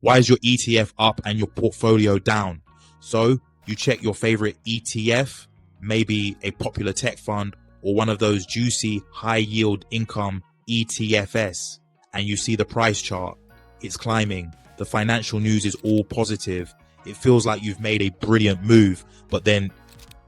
Why is your ETF up and your portfolio down? So you check your favorite ETF, maybe a popular tech fund or one of those juicy high yield income ETFs, and you see the price chart. It's climbing. The financial news is all positive. It feels like you've made a brilliant move, but then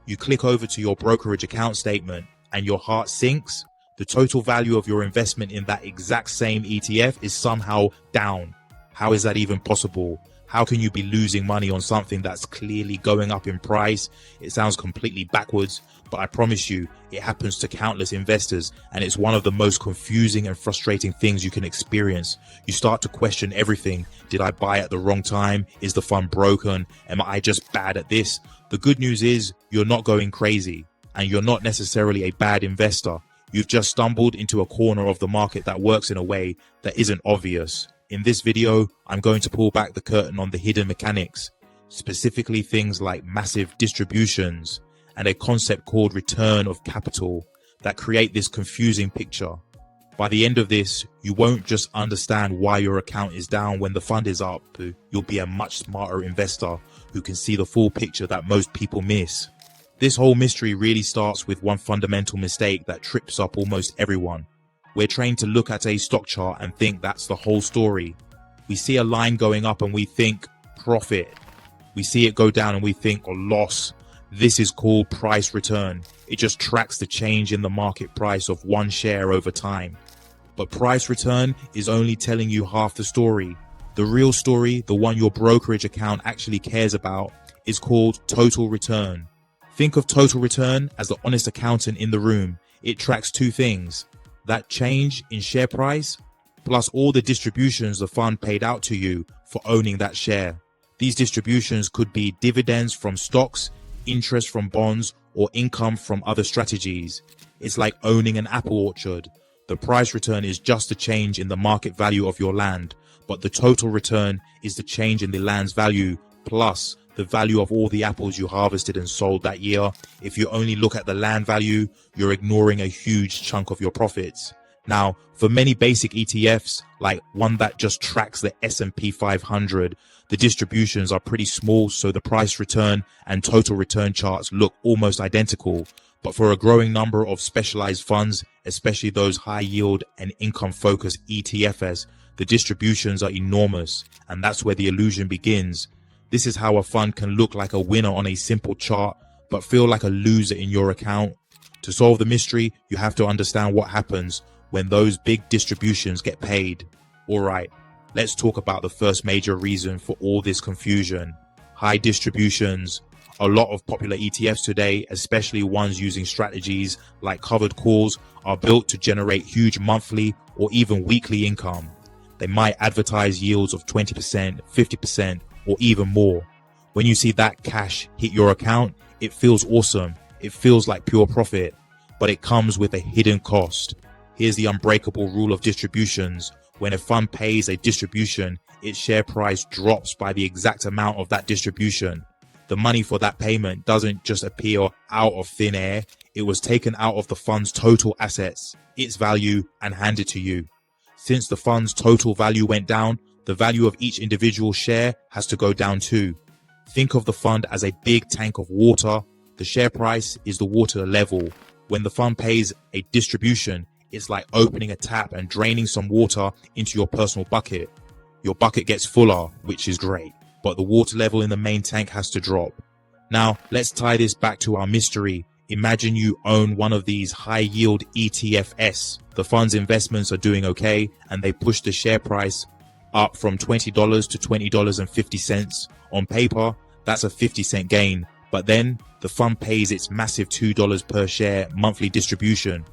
you click over to your brokerage account statement and your heart sinks. The total value of your investment in that exact same ETF is somehow down. How is that even possible? How can you be losing money on something that's clearly going up in price? It sounds completely backwards, but I promise you, it happens to countless investors, and it's one of the most confusing and frustrating things you can experience. You start to question everything. Did I buy at the wrong time? Is the fund broken? Am I just bad at this? The good news is you're not going crazy, and you're not necessarily a bad investor. You've just stumbled into a corner of the market that works in a way that isn't obvious. In this video, I'm going to pull back the curtain on the hidden mechanics, specifically things like massive distributions and a concept called return of capital that create this confusing picture. By the end of this, you won't just understand why your account is down when the fund is up. You'll be a much smarter investor who can see the full picture that most people miss. This whole mystery really starts with one fundamental mistake that trips up almost everyone. We're trained to look at a stock chart and think that's the whole story. We see a line going up and we think profit. We see it go down and we think a loss. This is called price return. It just tracks the change in the market price of one share over time. But price return is only telling you half the story. The real story, the one your brokerage account actually cares about, is called total return. Think of total return as the honest accountant in the room. It tracks two things: that change in share price, plus all the distributions the fund paid out to you for owning that share. These distributions could be dividends from stocks, interest from bonds, or income from other strategies. It's like owning an apple orchard. The price return is just the change in the market value of your land, but the total return is the change in the land's value plus the value of all the apples you harvested and sold that year. If you only look at the land value, you're ignoring a huge chunk of your profits. Now, for many basic ETFs, like one that just tracks the S&P 500, the distributions are pretty small, so the price return and total return charts look almost identical. But for a growing number of specialized funds, especially those high yield and income focused ETFs, the distributions are enormous, and that's where the illusion begins. This is how a fund can look like a winner on a simple chart, but feel like a loser in your account. To solve the mystery, you have to understand what happens when those big distributions get paid. Alright, let's talk about the first major reason for all this confusion: high distributions. A lot of popular ETFs today, especially ones using strategies like covered calls, are built to generate huge monthly or even weekly income. They might advertise yields of 20%, 50%, or even more. When you see that cash hit your account, it feels awesome. It feels like pure profit, but it comes with a hidden cost. Here's the unbreakable rule of distributions. When a fund pays a distribution, its share price drops by the exact amount of that distribution. The money for that payment doesn't just appear out of thin air. It was taken out of the fund's total assets, its value, and handed to you. Since the fund's total value went down, the value of each individual share has to go down too. Think of the fund as a big tank of water. The share price is the water level. When the fund pays a distribution, it's like opening a tap and draining some water into your personal bucket. Your bucket gets fuller, which is great, but the water level in the main tank has to drop. Now, let's tie this back to our mystery. Imagine you own one of these high yield ETFs. The fund's investments are doing okay, and they push the share price up from $20 to $20.50. On paper, that's a 50-cent gain, but then the fund pays its massive $2 per share monthly distribution.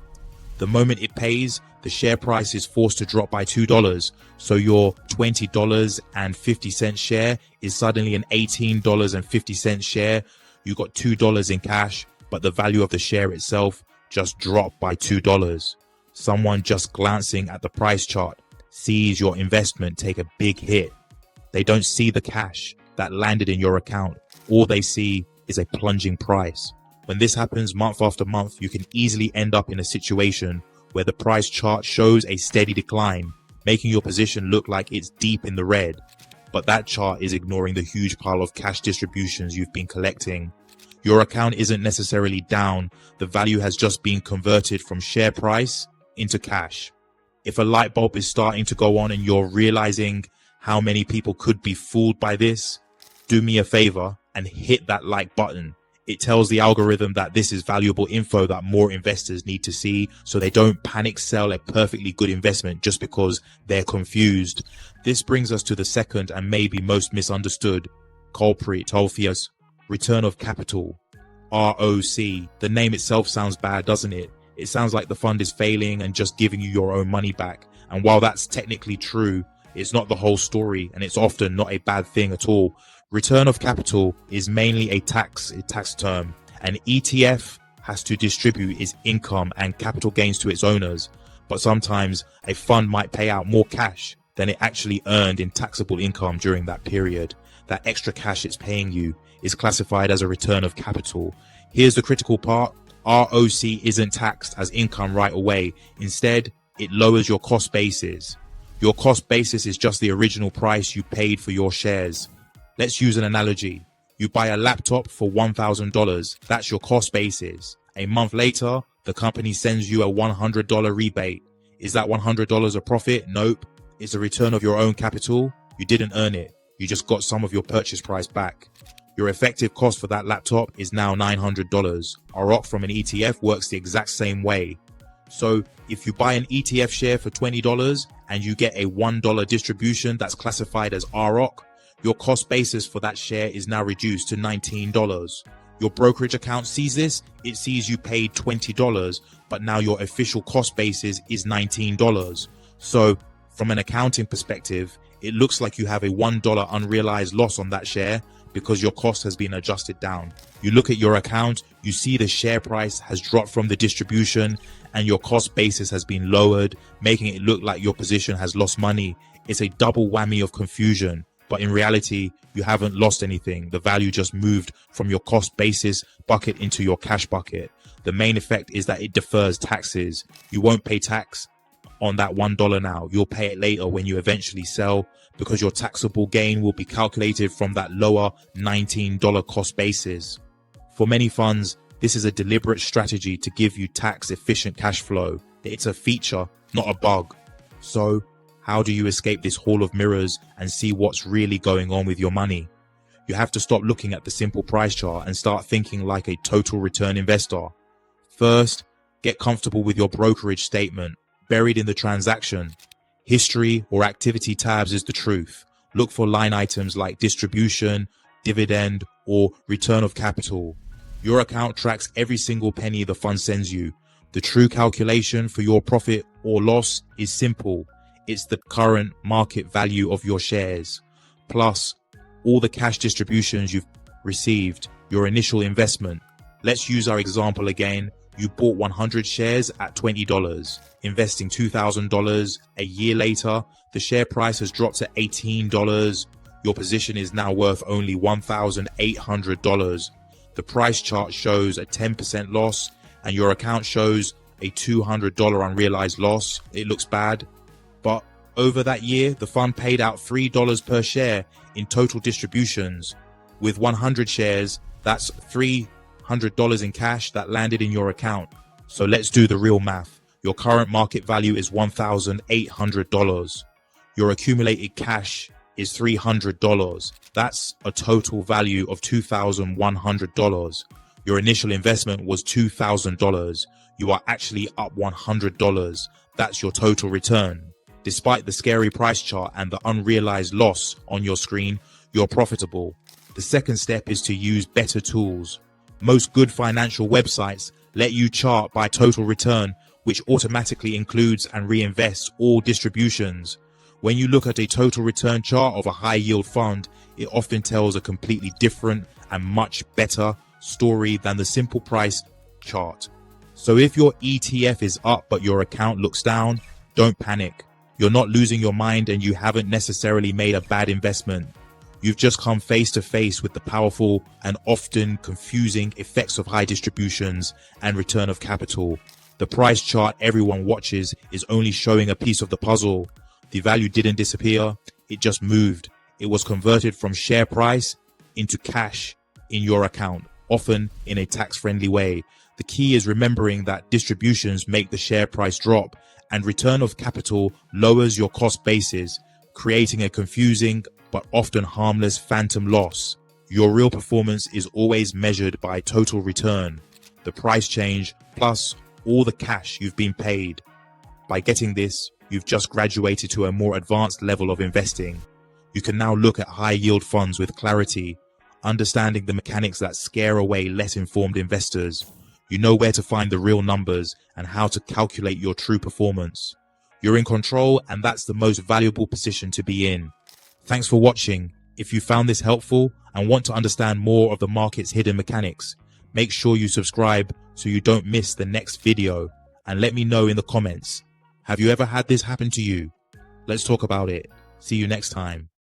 The moment it pays, the share price is forced to drop by $2, so your $20.50 share is suddenly an $18.50 share. You got $2 in cash, but the value of the share itself just dropped by $2. Someone just glancing at the price chart sees your investment take a big hit. They don't see the cash that landed in your account. All they see is a plunging price. When this happens month after month, you can easily end up in a situation where the price chart shows a steady decline, making your position look like it's deep in the red. but that chart is ignoring the huge pile of cash distributions you've been collecting. Your account isn't necessarily down, the value has just been converted from share price into cash. If a light bulb is starting to go on and you're realizing how many people could be fooled by this, do me a favor and hit that like button. It tells the algorithm that this is valuable info that more investors need to see, so they don't panic sell a perfectly good investment just because they're confused. This brings us to the second and maybe most misunderstood culprit, obvious, return of capital, ROC. The name itself sounds bad, doesn't it? It sounds like the fund is failing and just giving you your own money back. And while that's technically true, it's not the whole story, and it's often not a bad thing at all. Return of capital is mainly a tax term. An ETF has to distribute its income and capital gains to its owners, but sometimes a fund might pay out more cash than it actually earned in taxable income during that period. That extra cash it's paying you is classified as a return of capital. Here's the critical part. ROC isn't taxed as income right away. Instead, it lowers your cost basis. Your cost basis is just the original price you paid for your shares. Let's use an analogy. You buy a laptop for $1,000. That's your cost basis. A month later, the company sends you a $100 rebate. Is that $100 a profit? Nope. It's a return of your own capital. You didn't earn it. You just got some of your purchase price back. Your effective cost for that laptop is now $900. A ROC from an ETF works the exact same way. So if you buy an ETF share for $20 and you get a $1 distribution that's classified as ROC, your cost basis for that share is now reduced to $19. Your brokerage account sees this, it sees you paid $20, but now your official cost basis is $19. So from an accounting perspective, it looks like you have a $1 unrealized loss on that share because your cost has been adjusted down. You look at your account, you see the share price has dropped from the distribution and your cost basis has been lowered, making it look like your position has lost money. It's a double whammy of confusion. But in reality, you haven't lost anything. The value just moved from your cost basis bucket into your cash bucket. The main effect is that it defers taxes. You won't pay tax on that $1 now. You'll pay it later when you eventually sell, because your taxable gain will be calculated from that lower $19 cost basis. For many funds, this is a deliberate strategy to give you tax efficient cash flow. It's a feature, not a bug. So how do you escape this hall of mirrors and see what's really going on with your money? You have to stop looking at the simple price chart and start thinking like a total return investor. First, get comfortable with your brokerage statement. Buried in the transaction history or activity tabs is the truth. Look for line items like distribution, dividend, or return of capital. Your account tracks every single penny the fund sends you. The true calculation for your profit or loss is simple. It's the current market value of your shares, plus all the cash distributions you've received, your initial investment. Let's use our example again. You bought 100 shares at $20, investing $2,000. A year later, the share price has dropped to $18. Your position is now worth only $1,800. The price chart shows a 10% loss, and your account shows a $200 unrealized loss. It looks bad. But over that year, the fund paid out $3 per share in total distributions. With 100 shares, that's $300 in cash that landed in your account. So let's do the real math. Your current market value is $1,800. Your accumulated cash is $300. That's a total value of $2,100. Your initial investment was $2,000. You are actually up $100. That's your total return. Despite the scary price chart and the unrealized loss on your screen, you're profitable. The second step is to use better tools. Most good financial websites let you chart by total return, which automatically includes and reinvests all distributions. When you look at a total return chart of a high yield fund, it often tells a completely different and much better story than the simple price chart. So if your ETF is up but your account looks down, don't panic. You're not losing your mind and you haven't necessarily made a bad investment. You've just come face to face with the powerful and often confusing effects of high distributions and return of capital. The price chart everyone watches is only showing a piece of the puzzle. The value didn't disappear, it just moved. it was converted from share price into cash in your account, often in a tax-friendly way. The key is remembering that distributions make the share price drop, and return of capital lowers your cost basis, creating a confusing but often harmless phantom loss. Your real performance is always measured by total return, the price change plus all the cash you've been paid. By getting this, you've just graduated to a more advanced level of investing. You can now look at high yield funds with clarity, understanding the mechanics that scare away less informed investors. You know where to find the real numbers and how to calculate your true performance. You're in control, and that's the most valuable position to be in. Thanks for watching. If you found this helpful and want to understand more of the market's hidden mechanics, make sure you subscribe so you don't miss the next video, and let me know in the comments. Have you ever had this happen to you? Let's talk about it. See you next time.